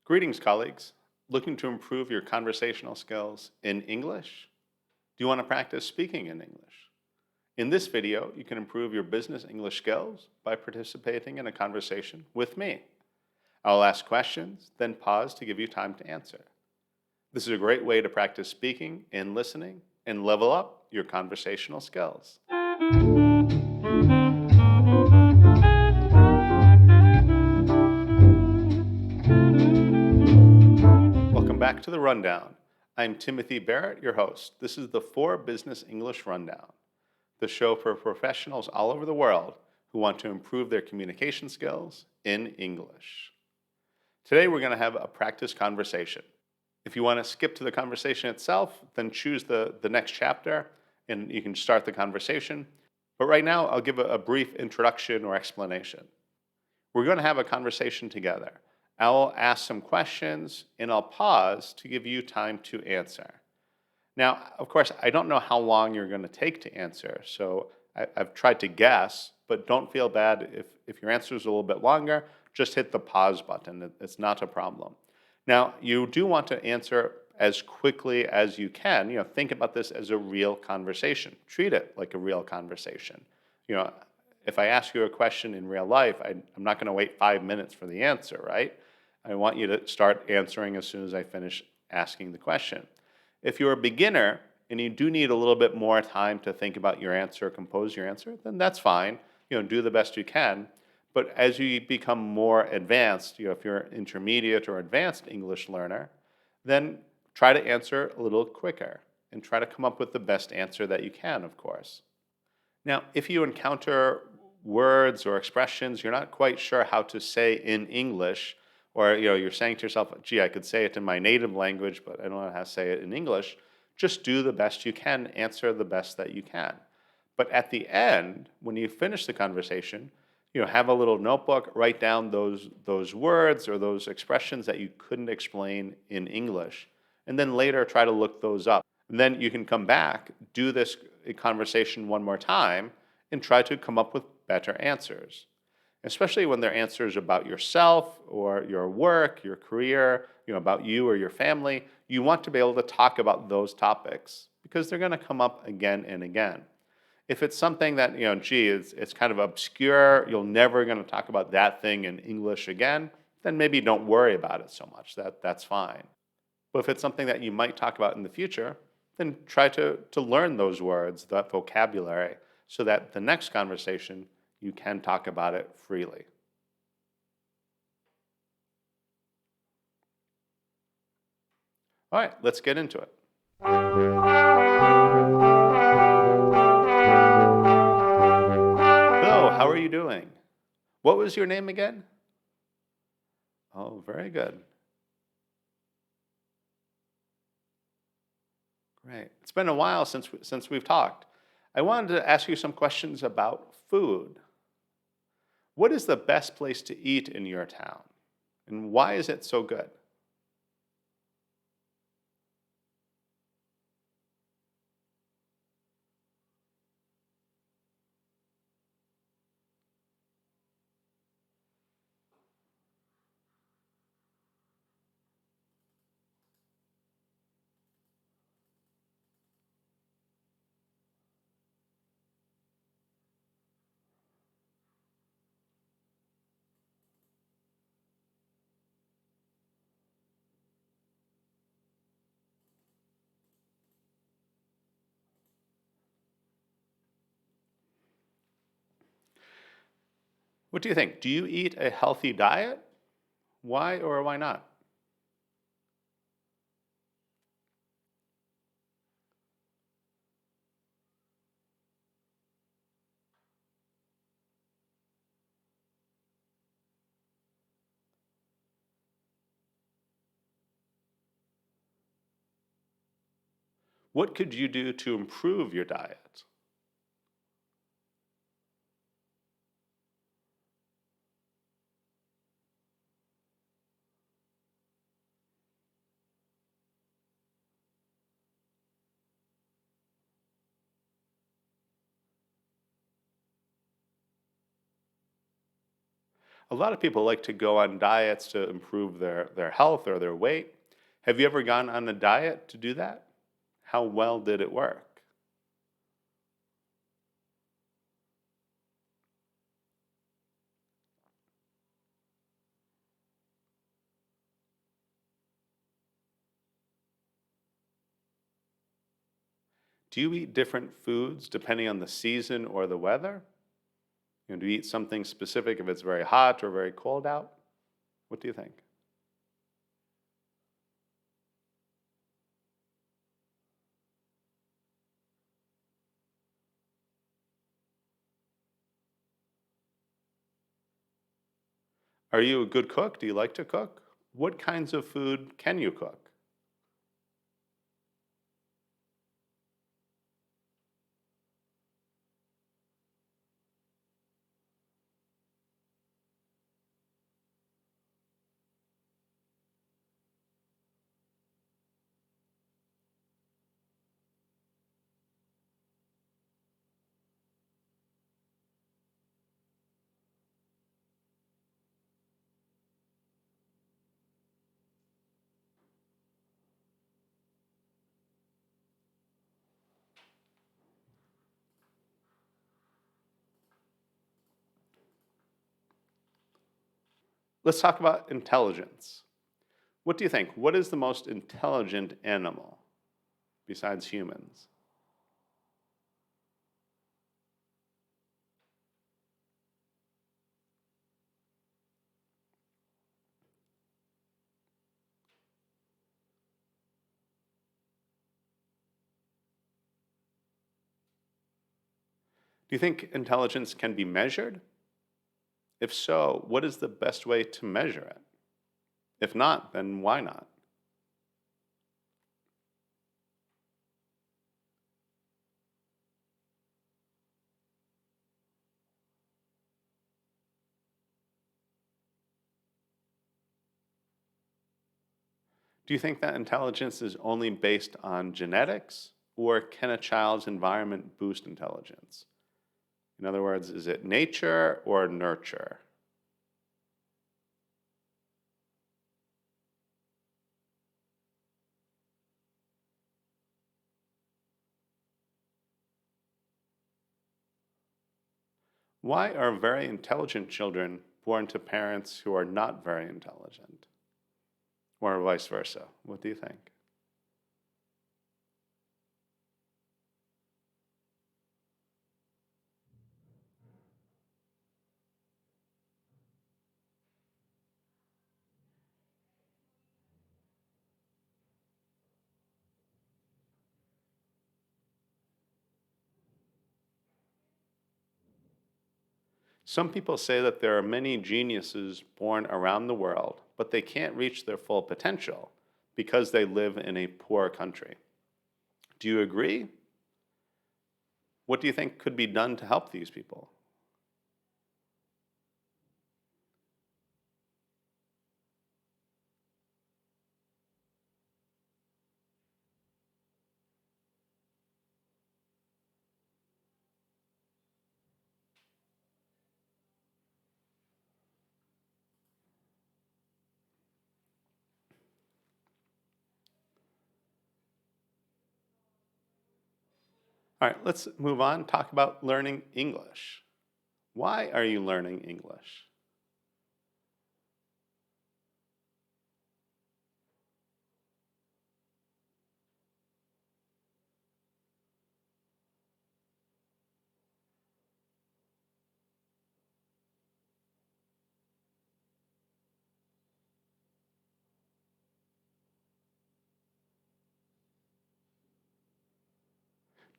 Greetings, colleagues. Looking to improve your conversational skills in English? Do you want to practice speaking in English? In this video, you can improve your business English skills by participating in a conversation with me. I'll ask questions, then pause to give you time to answer. This is a great way to practice speaking and listening and level up your conversational skills. Welcome back to the Rundown. I'm Timothy Barrett, your host. This is the 4 Business English Rundown, the show for professionals all over the world who want to improve their communication skills in English. Today we're going to have a practice conversation. If you want to skip to the conversation itself, then choose the next chapter and you can start the conversation. But right now I'll give a brief introduction or explanation. We're going to have a conversation together. I'll ask some questions and I'll pause to give you time to answer. Now, of course, I don't know how long you're going to take to answer, so I've tried to guess, but don't feel bad if your answer is a little bit longer. Just hit the pause button. It's not a problem. Now, you do want to answer as quickly as you can. Think about this as a real conversation. Treat it like a real conversation. If I ask you a question in real life, I'm not going to wait 5 minutes for the answer, right? I want you to start answering as soon as I finish asking the question. If you're a beginner and you do need a little bit more time to think about your answer, compose your answer, then that's fine. Do the best you can. But as you become more advanced, if you're an intermediate or advanced English learner, then try to answer a little quicker and try to come up with the best answer that you can, of course. Now, if you encounter words or expressions you're not quite sure how to say in English, or you're saying to yourself, gee, I could say it in my native language, but I don't know how to say it in English, just do the best you can, answer the best that you can. But at the end, when you finish the conversation, have a little notebook, write down those words or those expressions that you couldn't explain in English, and then later try to look those up. And then you can come back, do this conversation one more time, and try to come up with better answers. Especially when they're answers about yourself or your work, your career, about you or your family, you want to be able to talk about those topics because they're going to come up again and again. If it's something that, it's kind of obscure, you're never going to talk about that thing in English again, then maybe don't worry about it so much. That's fine. But if it's something that you might talk about in the future, then try to learn those words, that vocabulary, so that the next conversation you can talk about it freely. All right, let's get into it. Hello, how are you doing? What was your name again? Oh, very good. Great. It's been a while since we've talked. I wanted to ask you some questions about food. What is the best place to eat in your town? And why is it so good? What do you think? Do you eat a healthy diet? Why or why not? What could you do to improve your diet? A lot of people like to go on diets to improve their health or their weight. Have you ever gone on a diet to do that? How well did it work? Do you eat different foods depending on the season or the weather? Do you eat something specific if it's very hot or very cold out? What do you think? Are you a good cook? Do you like to cook? What kinds of food can you cook? Let's talk about intelligence. What do you think? What is the most intelligent animal besides humans? Do you think intelligence can be measured? If so, what is the best way to measure it? If not, then why not? Do you think that intelligence is only based on genetics, or can a child's environment boost intelligence? In other words, is it nature or nurture? Why are very intelligent children born to parents who are not very intelligent? Or vice versa? What do you think? Some people say that there are many geniuses born around the world, but they can't reach their full potential because they live in a poor country. Do you agree? What do you think could be done to help these people? All right, let's move on. Talk about learning English. Why are you learning English?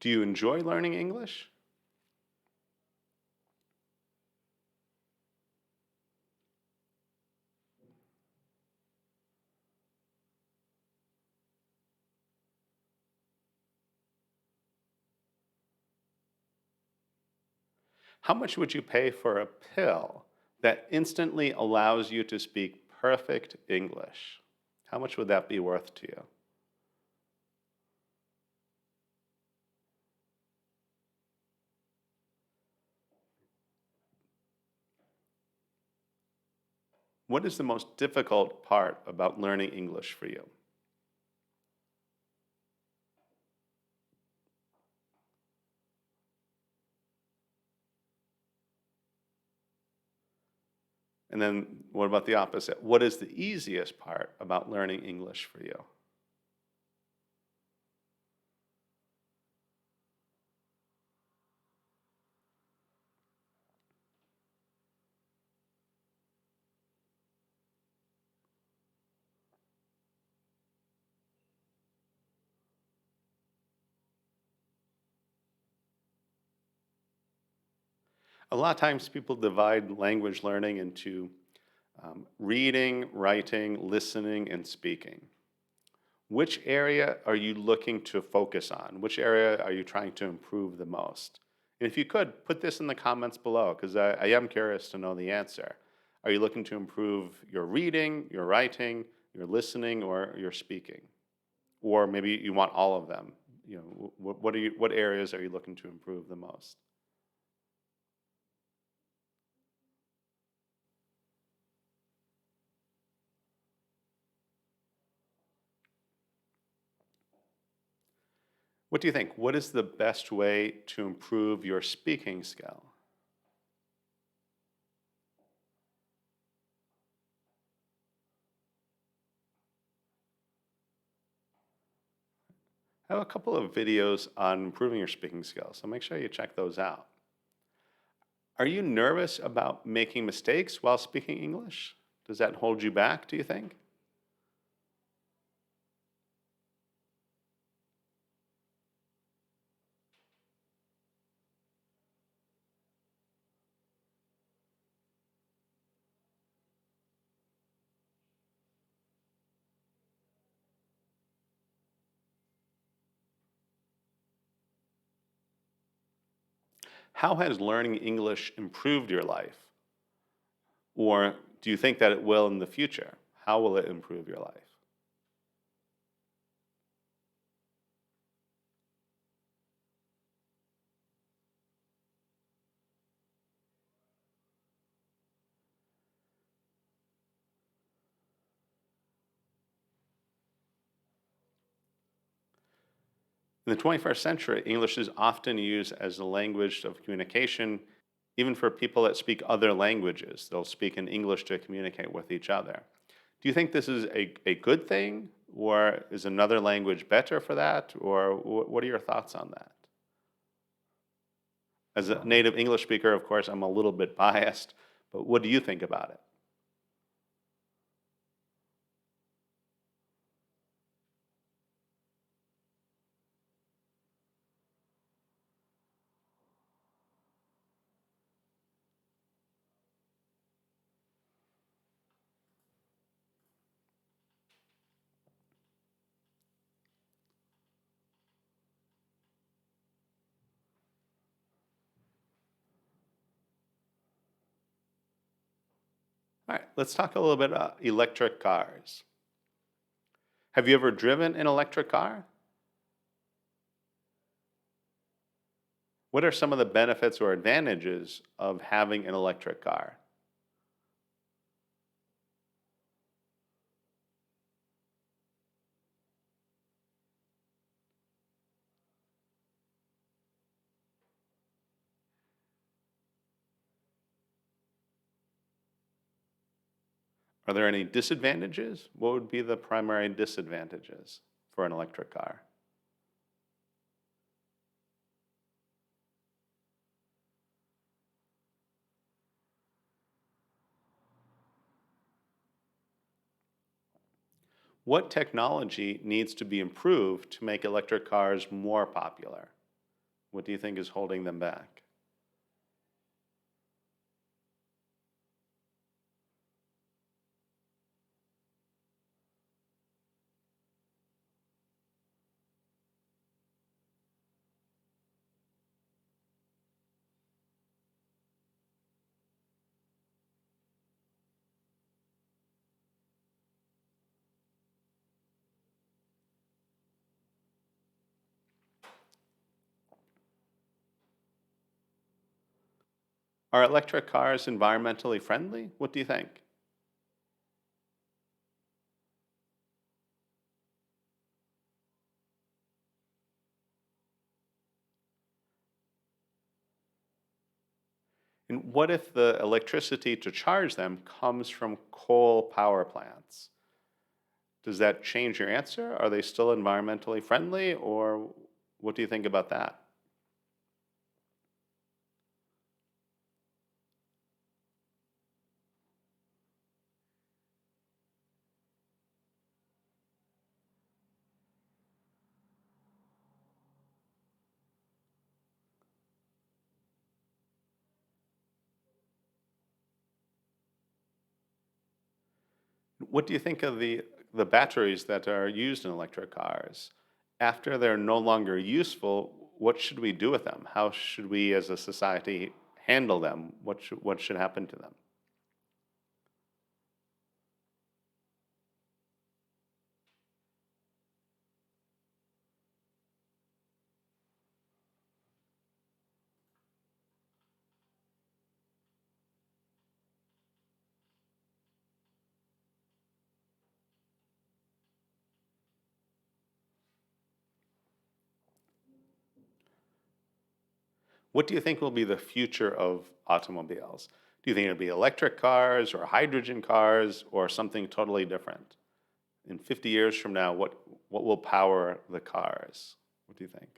Do you enjoy learning English? How much would you pay for a pill that instantly allows you to speak perfect English? How much would that be worth to you? What is the most difficult part about learning English for you? And then what about the opposite? What is the easiest part about learning English for you? A lot of times people divide language learning into reading, writing, listening, and speaking. Which area are you looking to focus on? Which area are you trying to improve the most? And if you could, put this in the comments below because I am curious to know the answer. Are you looking to improve your reading, your writing, your listening, or your speaking? Or maybe you want all of them. You know, what areas are you looking to improve the most? What do you think? What is the best way to improve your speaking skill? I have a couple of videos on improving your speaking skills, so make sure you check those out. Are you nervous about making mistakes while speaking English? Does that hold you back, do you think? How has learning English improved your life? Or do you think that it will in the future? How will it improve your life? In the 21st century, English is often used as a language of communication, even for people that speak other languages. They'll speak in English to communicate with each other. Do you think this is a good thing, or is another language better for that, or what are your thoughts on that? As a native English speaker, of course, I'm a little bit biased, but what do you think about it? All right, let's talk a little bit about electric cars. Have you ever driven an electric car? What are some of the benefits or advantages of having an electric car? Are there any disadvantages? What would be the primary disadvantages for an electric car? What technology needs to be improved to make electric cars more popular? What do you think is holding them back? Are electric cars environmentally friendly? What do you think? And what if the electricity to charge them comes from coal power plants? Does that change your answer? Are they still environmentally friendly, or what do you think about that? What do you think of the batteries that are used in electric cars? After they're no longer useful, what should we do with them? How should we as a society handle them? What should happen to them? What do you think will be the future of automobiles? Do you think it'll be electric cars or hydrogen cars or something totally different? In 50 years from now, what will power the cars? What do you think?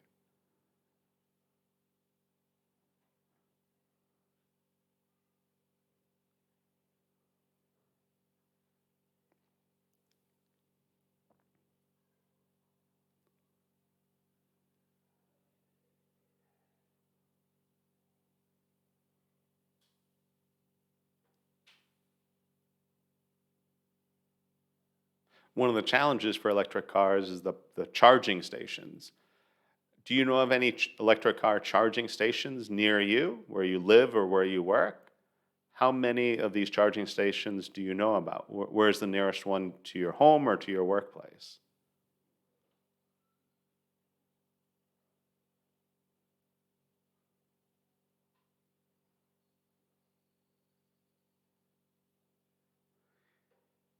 One of the challenges for electric cars is the charging stations. Do you know of any electric car charging stations near you, where you live or where you work? How many of these charging stations do you know about? Where's the nearest one to your home or to your workplace?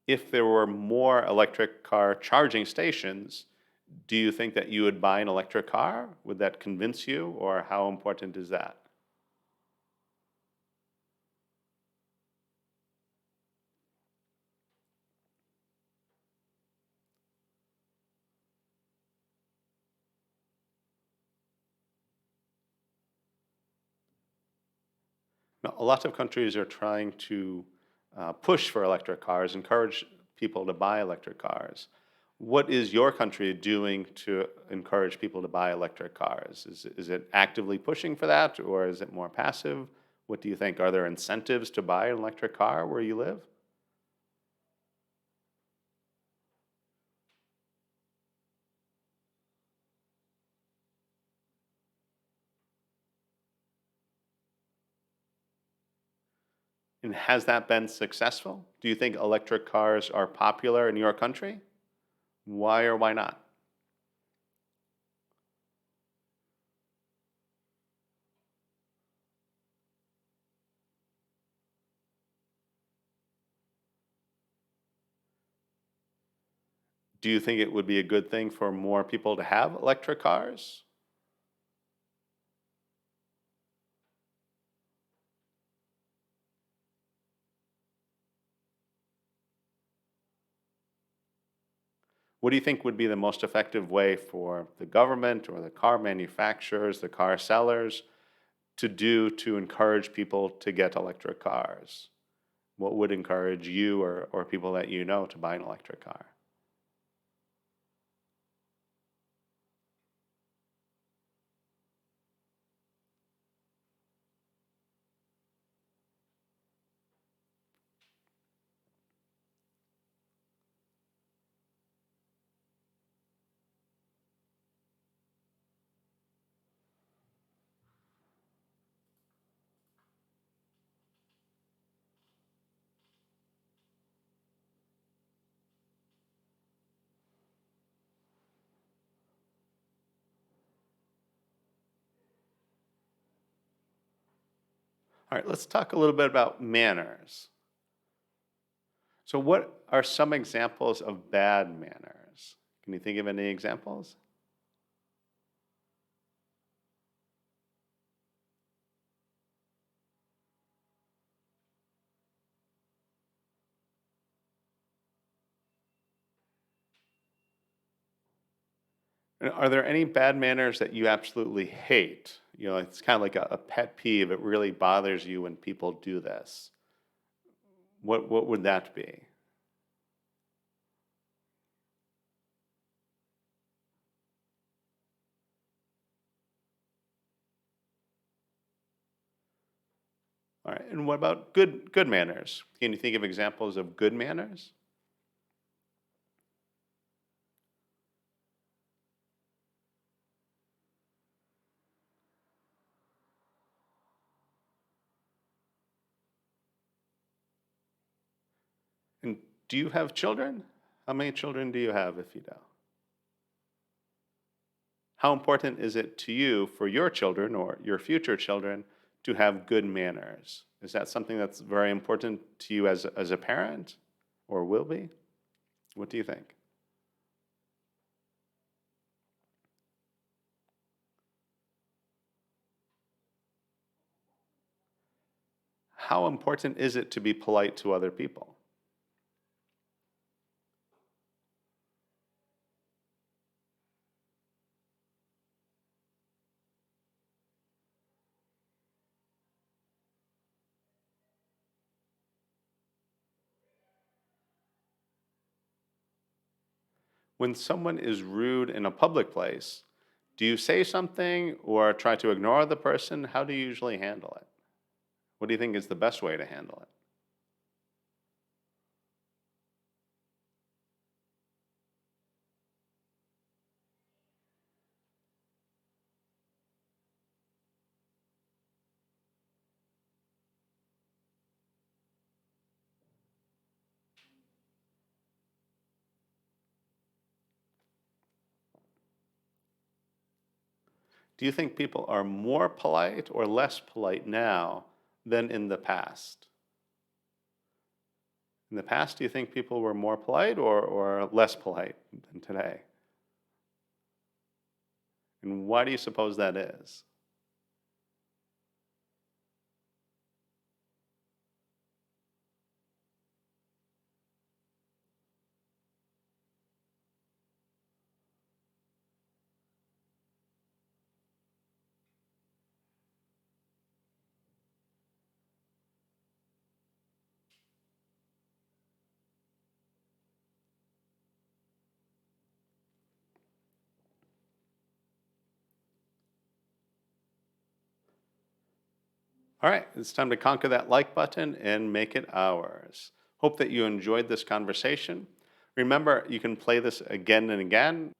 If there were more electric car charging stations, do you think that you would buy an electric car? Would that convince you, or how important is that? Now, a lot of countries are trying to push for electric cars, encourage people to buy electric cars. What is your country doing to encourage people to buy electric cars? Is it actively pushing for that, or is it more passive? What do you think? Are there incentives to buy an electric car where you live? And has that been successful? Do you think electric cars are popular in your country? Why or why not? Do you think it would be a good thing for more people to have electric cars? What do you think would be the most effective way for the government or the car manufacturers, the car sellers, to do to encourage people to get electric cars? What would encourage you or people that you know to buy an electric car? All right, let's talk a little bit about manners. So, what are some examples of bad manners? Can you think of any examples? And are there any bad manners that you absolutely hate? It's kind of like a pet peeve. It really bothers you when people do this. What would that be? All right. And what about good manners? Can you think of examples of good manners? And do you have children? How many children do you have if you do? How important is it to you for your children or your future children to have good manners? Is that something that's very important to you as a parent or will be? What do you think? How important is it to be polite to other people? When someone is rude in a public place, do you say something or try to ignore the person? How do you usually handle it? What do you think is the best way to handle it? Do you think people are more polite or less polite now than in the past? In the past, do you think people were more polite or less polite than today? And why do you suppose that is? All right, it's time to conquer that like button and make it ours. Hope that you enjoyed this conversation. Remember, you can play this again and again.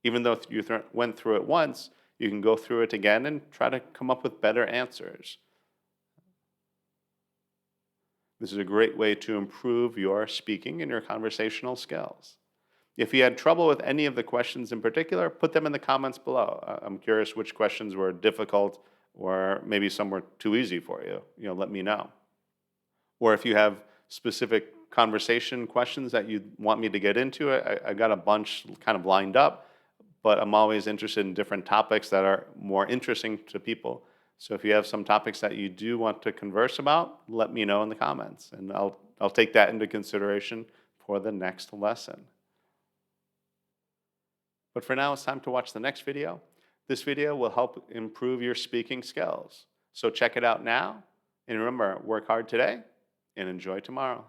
Even though you went through it once, you can go through it again and try to come up with better answers. This is a great way to improve your speaking and your conversational skills. If you had trouble with any of the questions in particular, put them in the comments below. I'm curious which questions were difficult or maybe some were too easy for you. Let me know. Or if you have specific conversation questions that you want me to get into, I got a bunch kind of lined up, but I'm always interested in different topics that are more interesting to people. So if you have some topics that you do want to converse about, let me know in the comments, and I'll take that into consideration for the next lesson. But for now, it's time to watch the next video. This video will help improve your speaking skills. So check it out now. And remember, work hard today and enjoy tomorrow.